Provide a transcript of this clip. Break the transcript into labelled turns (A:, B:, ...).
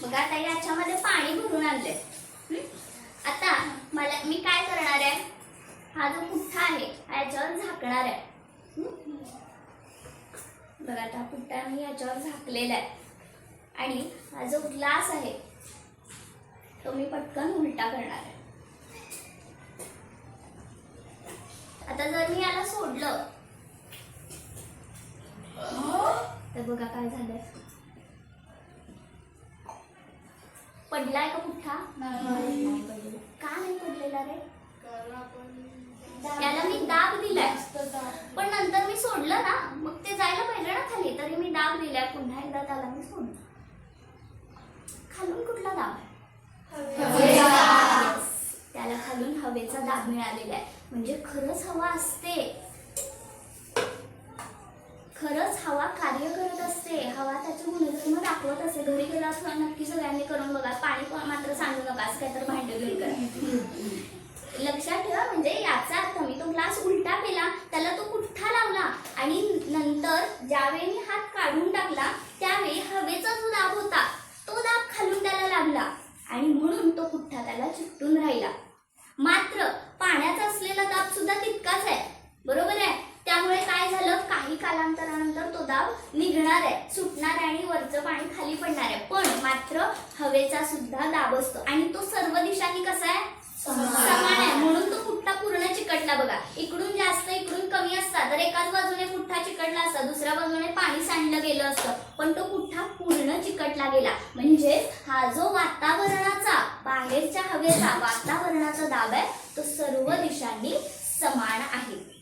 A: मग आता याच्यामध्ये पाणी भरून आणलंय. आता मी काय करणार आहे, हा जो पुठ्ठा आहे हा याच्यावर झाकणार आहे. बघा आता पुठ्ठा मी याच्यावर झाकलेला आहे आणि हा जो ग्लास आहे तो मी पटकन उलटा करणार आहे. आता जर मी याला सोडलं तर बघा काय झालंय, पडलाय का पुठ्ठा? नाही पडलेला. का नाही पडलेला रे? त्याला मी दाब दिलाय, पण नंतर मी सोडलं ना मग ते जायला पाहिजे ना खाली, तरी मी दाब दिलाय. पुन्हा एकदा त्याला मी सोडलं. खालून कुठला दाब आहे? त्याला खालून हवेचा दाब मिळालेला आहे. म्हणजे खरंच हवा असते, खरंच हवा कार्य करत असते. हवा त्याचे गुणधर्म दाखवत असते. घरी गेला असं नक्की सगळ्यांनी करून बघा. पाणी मात्र सांगू नका, असं काय तर भांडे घेऊन करा. लक्षात ठेवा. म्हणजे याचा अर्थ मी तो ग्लास उलटा केला, त्याला तो पुठ्ठा लावला आणि नंतर ज्यावेळी मी हात काढून टाकला त्यावेळी हवेचा जो दाब होता तो दाब खालून त्याला लागला आणि म्हणून तो पुठ्ठा त्याला चिकटून राहिला. मात्र पाण्याचा असलेला दाब सुद्धा तितकाच आहे, बरोबर आहे. त्यामुळे काय झालं, काही कालांतरानंतर तो दाब निघणार आहे, सुटणार आहे आणि वरचं पाणी खाली पडणार आहे. पण मात्र हवेचा सुद्धा दाब असतो आणि तो सर्व दिशांनी कसा आहे, समान आहे. म्हणून तो पुठ्ठा पूर्ण चिकटला. बघा इकडून जास्त इकडून कमी असता तर एकाच बाजूने पुठ्ठा चिकटला असता, दुसऱ्या बाजूने पाणी सांडलं गेलं असतं, पण तो पुठ्ठा पूर्ण चिकटला गेला. म्हणजे हा जो वातावरणाचा, बाहेरच्या हवेचा वातावरणाचा दाब आहे तो सर्व दिशांनी समान आहे.